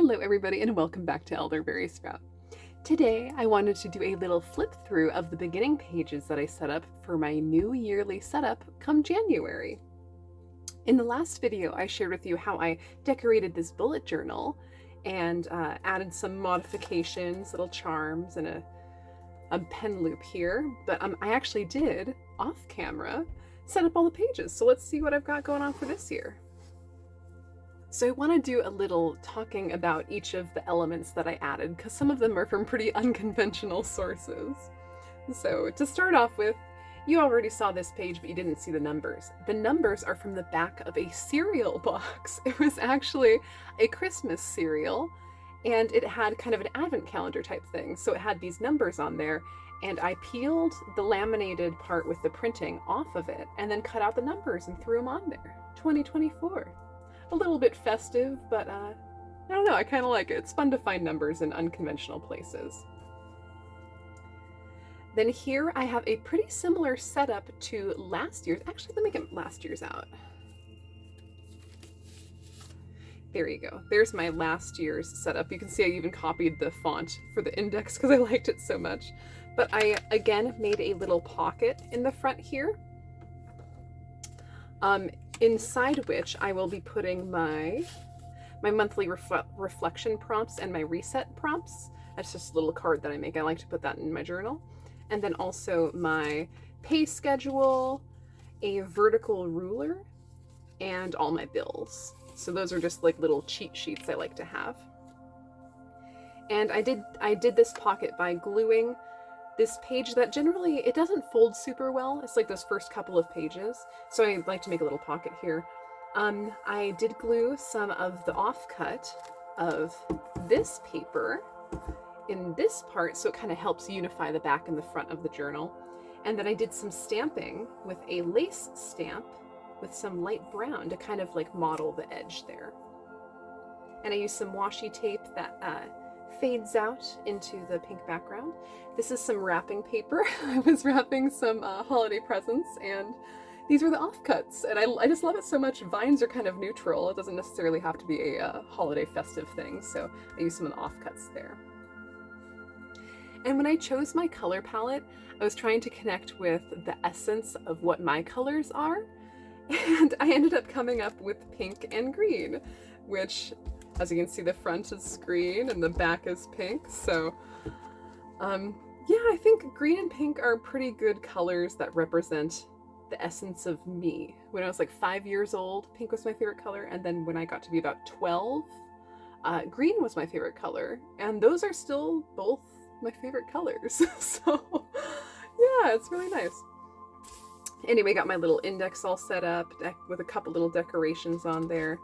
Hello everybody and welcome back to Elderberry Sprout. Today I wanted to do a little flip through of the beginning pages that I set up for my new yearly setup come January. In the last video I shared with you how I decorated this bullet journal and added some modifications, little charms, and a pen loop here, but I actually did, off camera, set up all the pages. So let's see what I've got going on for this year. So I want to do a little talking about each of the elements that I added, because some of them are from pretty unconventional sources. So to start off with, you already saw this page, but you didn't see the numbers. The numbers are from the back of a cereal box. It was actually a Christmas cereal, and it had kind of an advent calendar type thing. So it had these numbers on there, and I peeled the laminated part with the printing off of it, and then cut out the numbers and threw them on there. 2024. A little bit festive, but I don't know, I kind of like it. It's fun to find numbers in unconventional places. Then here I have a pretty similar setup to last year's. Actually, let me get last year's out. There you go. There's my last year's setup. You can see I even copied the font for the index because I liked it so much. But I, again, made a little pocket in the front here. Inside which I will be putting my monthly reflection prompts and my reset prompts. That's just a little card that I make. I like to put that in my journal. And then also my pay schedule, a vertical ruler, and all my bills. So those are just like little cheat sheets I like to have. And I did this pocket by gluing this page that generally, it doesn't fold super well. It's like those first couple of pages. So I like to make a little pocket here. I did glue some of the offcut of this paper in this part, so it kind of helps unify the back and the front of the journal. And then I did some stamping with a lace stamp with some light brown to kind of like model the edge there. And I used some washi tape that fades out into the pink background. This is some wrapping paper. I was wrapping some holiday presents, and these were the offcuts. And I just love it so much. Vines are kind of neutral. It doesn't necessarily have to be a holiday festive thing, so I used some of the offcuts there. And when I chose my color palette, I was trying to connect with the essence of what my colors are, and I ended up coming up with pink and green, which, as you can see, the front is green and the back is pink. So yeah, I think green and pink are pretty good colors that represent the essence of me. When I was like 5 years old, pink was my favorite color, and then when I got to be about 12, green was my favorite color, and those are still both my favorite colors. So yeah, it's really nice. Anyway, got my little index all set up with a couple little decorations on there.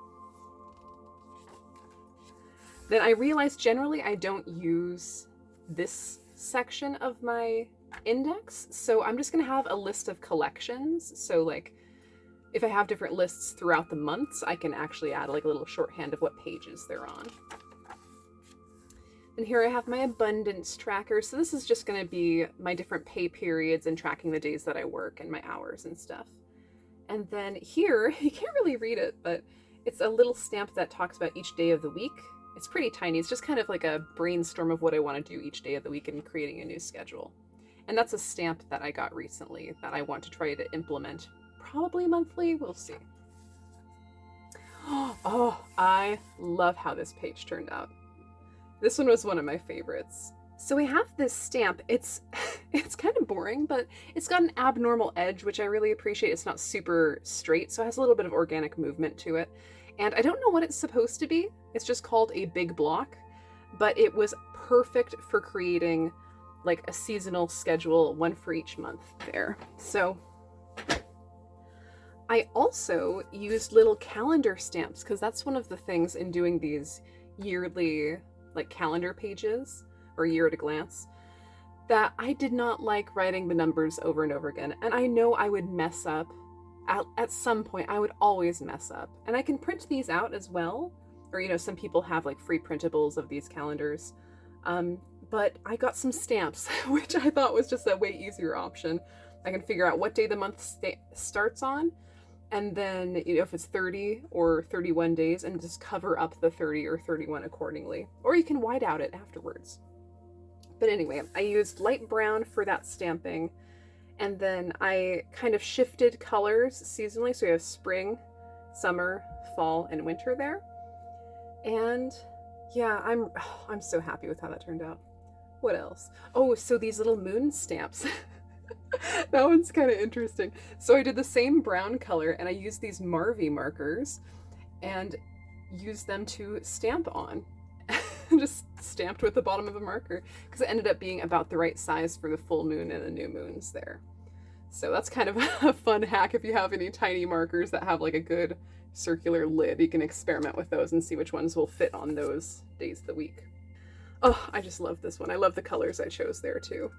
Then I realized generally I don't use this section of my index, so I'm just gonna have a list of collections. So like if I have different lists throughout the months, I can actually add like a little shorthand of what pages they're on. And here I have my abundance tracker. So this is just gonna be my different pay periods and tracking the days that I work and my hours and stuff. And then here, you can't really read it, but it's a little stamp that talks about each day of the week. It's pretty tiny. It's just kind of like a brainstorm of what I want to do each day of the week and creating a new schedule. And that's a stamp that I got recently that I want to try to implement probably monthly. We'll see. Oh, I love how this page turned out. This one was one of my favorites. So we have this stamp. It's kind of boring, but it's got an abnormal edge, which I really appreciate. It's not super straight, so it has a little bit of organic movement to it. And I don't know what it's supposed to be. It's just called a big block, but it was perfect for creating like a seasonal schedule, one for each month there. So I also used little calendar stamps, because that's one of the things in doing these yearly like calendar pages or year at a glance, that I did not like writing the numbers over and over again. And I know I would mess up. At some point, I would always mess up. And I can print these out as well. Or, you know, some people have like free printables of these calendars. But I got some stamps, which I thought was just a way easier option. I can figure out what day the month starts on, And then, if it's 30 or 31 days, and just cover up the 30 or 31 accordingly. Or you can white out it afterwards. But anyway, I used light brown for that stamping. And then I kind of shifted colors seasonally. So we have spring, summer, fall, and winter there. And yeah, I'm so happy with how that turned out. What else? Oh, so these little moon stamps. That one's kind of interesting. So I did the same brown color and I used these Marvy markers and used them to stamp on. Just stamped with the bottom of the marker because it ended up being about the right size for the full moon and the new moons there. So that's kind of a fun hack. If you have any tiny markers that have like a good circular lid, you can experiment with those and see which ones will fit on those days of the week. Oh, I just love this one. I love the colors I chose there too.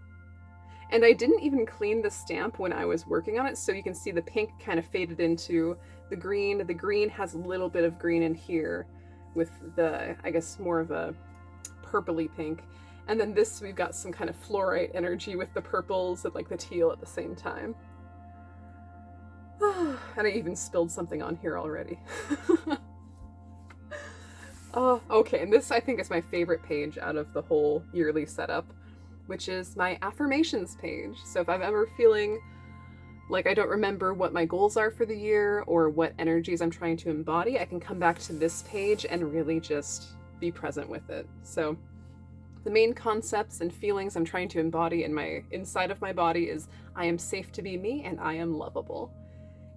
And I didn't even clean the stamp when I was working on it, so you can see the pink kind of faded into the green. The green has a little bit of green in here with the, I guess, more of a purpley pink. And then this, we've got some kind of fluorite energy with the purples and like the teal at the same time. And I even spilled something on here already. Oh, okay, and this I think is my favorite page out of the whole yearly setup, which is my affirmations page. So if I'm ever feeling like I don't remember what my goals are for the year or what energies I'm trying to embody, I can come back to this page and really just be present with it. So the main concepts and feelings I'm trying to embody in my inside of my body is I am safe to be me and I am lovable.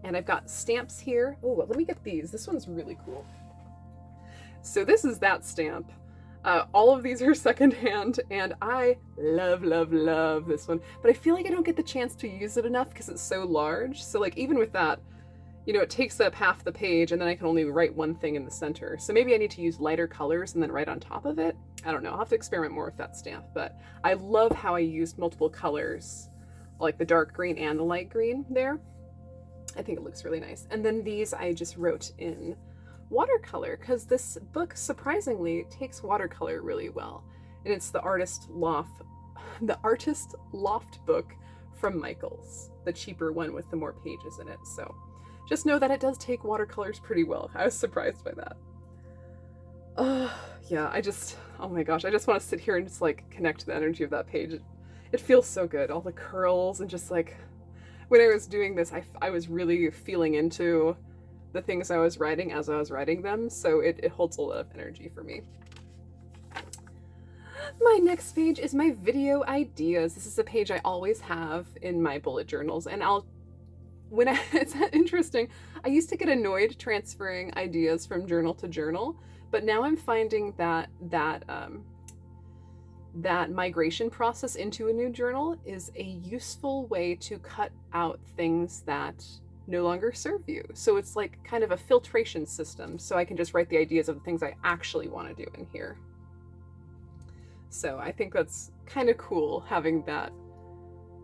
And I've got stamps here. Oh, let me get these. This one's really cool. So this is that stamp. All of these are secondhand, and I love, love, love this one. But I feel like I don't get the chance to use it enough because it's so large. So like even with that, it takes up half the page, and then I can only write one thing in the center. So maybe I need to use lighter colors and then write on top of it. I don't know. I'll have to experiment more with that stamp. But I love how I used multiple colors, like the dark green and the light green there. I think it looks really nice. And then these I just wrote in watercolor because this book surprisingly takes watercolor really well, and it's the Artist Loft book from Michaels, the cheaper one with the more pages in it. So just know that it does take watercolors pretty well. I was surprised by that. Yeah, oh my gosh, I just want to sit here and just like connect to the energy of that page. It feels so good, all the curls, and just like when I was doing this, I was really feeling into the things I was writing as I was writing them, so it holds a lot of energy for me. My next page is my video ideas. This is a page I always have in my bullet journals, and it's interesting. I used to get annoyed transferring ideas from journal to journal, but now I'm finding that migration process into a new journal is a useful way to cut out things that no longer serve you. So it's like kind of a filtration system, so I can just write the ideas of the things I actually want to do in here. So I think that's kind of cool, having that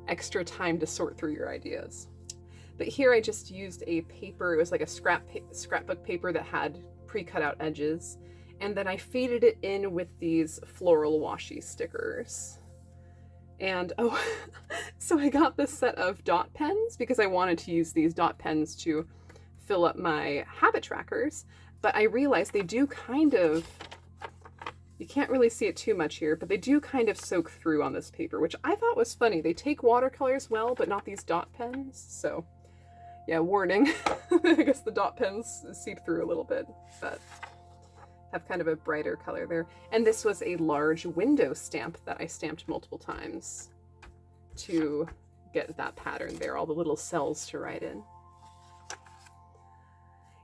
extra time to sort through your ideas. But here I just used a paper. It was like a scrapbook paper that had pre-cut out edges, and then I faded it in with these floral washi stickers. And so I got this set of dot pens because I wanted to use these dot pens to fill up my habit trackers, but I realized they do kind of, you can't really see it too much here, but they do kind of soak through on this paper, which I thought was funny. They take watercolors well, but not these dot pens. So yeah, warning. I guess the dot pens seep through a little bit, but have kind of a brighter color there. And this was a large window stamp that I stamped multiple times to get that pattern there, all the little cells to write in.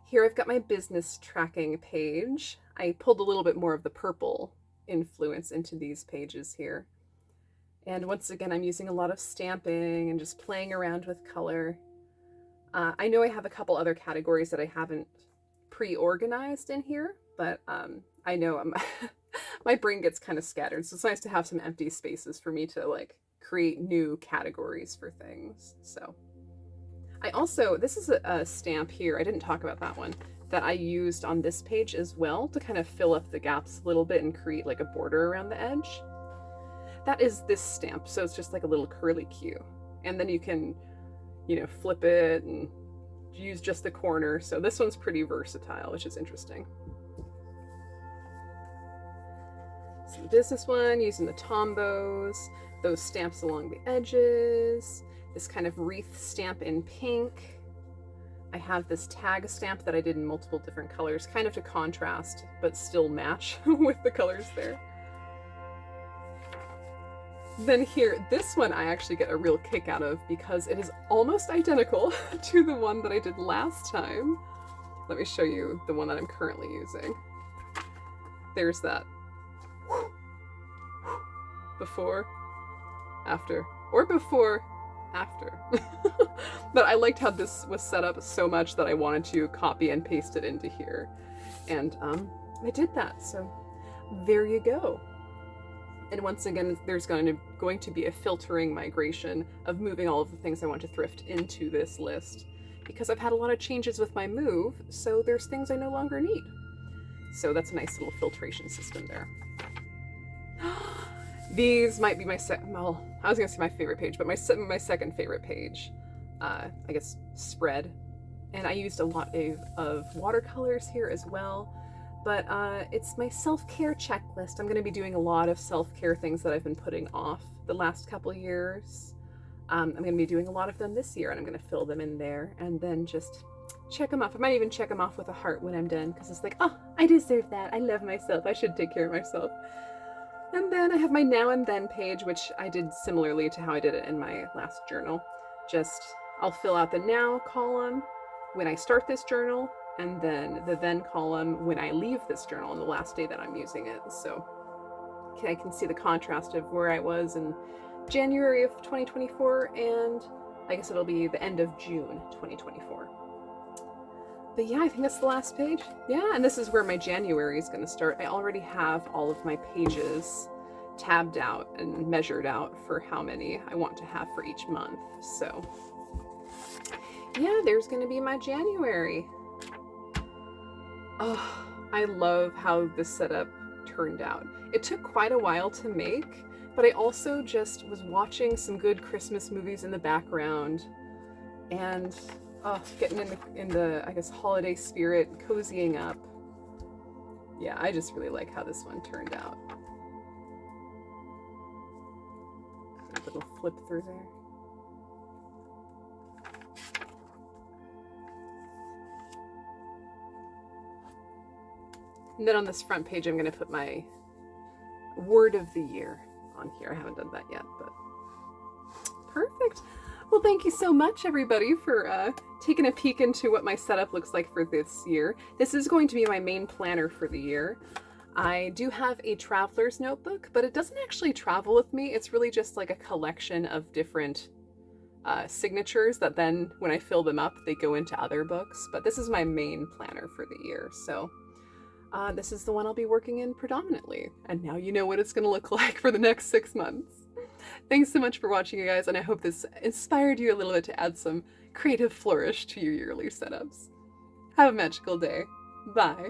Here I've got my business tracking page. I pulled a little bit more of the purple influence into these pages here. And once again, I'm using a lot of stamping and just playing around with color. I know I have a couple other categories that I haven't pre-organized in here, but I know my brain gets kind of scattered, so it's nice to have some empty spaces for me to like create new categories for things. So I also, this is a stamp here, I didn't talk about that one, that I used on this page as well to kind of fill up the gaps a little bit and create like a border around the edge. That is this stamp, so it's just like a little curly Q, and then you can flip it and use just the corner. So this one's pretty versatile, which is interesting. So the business one, using the tombos, those stamps along the edges, this kind of wreath stamp in pink. I have this tag stamp that I did in multiple different colors, kind of to contrast, but still match with the colors there. Then here, this one I actually get a real kick out of because it is almost identical to the one that I did last time. Let me show you the one that I'm currently using. There's that. Before, after, or before, after. But I liked how this was set up so much that I wanted to copy and paste it into here. And I did that, so there you go. And once again, there's going to be a filtering migration of moving all of the things I want to thrift into this list, because I've had a lot of changes with my move, so there's things I no longer need. So that's a nice little filtration system there. These might be my well, I was gonna say my favorite page, but my second favorite page, I guess, spread. And I used a lot of watercolors here as well, but it's my self-care checklist. I'm gonna be doing a lot of self-care things that I've been putting off the last couple of years. I'm gonna be doing a lot of them this year, and I'm gonna fill them in there and then just check them off. I might even check them off with a heart when I'm done, because it's like, oh, I deserve that. I love myself. I should take care of myself. And then I have my now and then page, which I did similarly to how I did it in my last journal. Just, I'll fill out the now column when I start this journal, and then the then column when I leave this journal on the last day that I'm using it. So I can see the contrast of where I was in January of 2024, and I guess it'll be the end of June 2024. But yeah, I think that's the last page. Yeah, and this is where my January is going to start. I already have all of my pages tabbed out and measured out for how many I want to have for each month. So yeah, there's going to be my January. Oh, I love how this setup turned out. It took quite a while to make, but I also just was watching some good Christmas movies in the background and getting in the I guess holiday spirit, cozying up. Yeah, I just really like how this one turned out. A little flip through there. And then on this front page, I'm going to put my word of the year on here. I haven't done that yet, but perfect. Well, thank you so much, everybody, for taking a peek into what my setup looks like for this year. This is going to be my main planner for the year. I do have a traveler's notebook, but it doesn't actually travel with me. It's really just like a collection of different signatures that then, when I fill them up, they go into other books. But this is my main planner for the year, so this is the one I'll be working in predominantly. And now you know what it's going to look like for the next 6 months. Thanks so much for watching, you guys, and I hope this inspired you a little bit to add some creative flourish to your yearly setups. Have a magical day. Bye.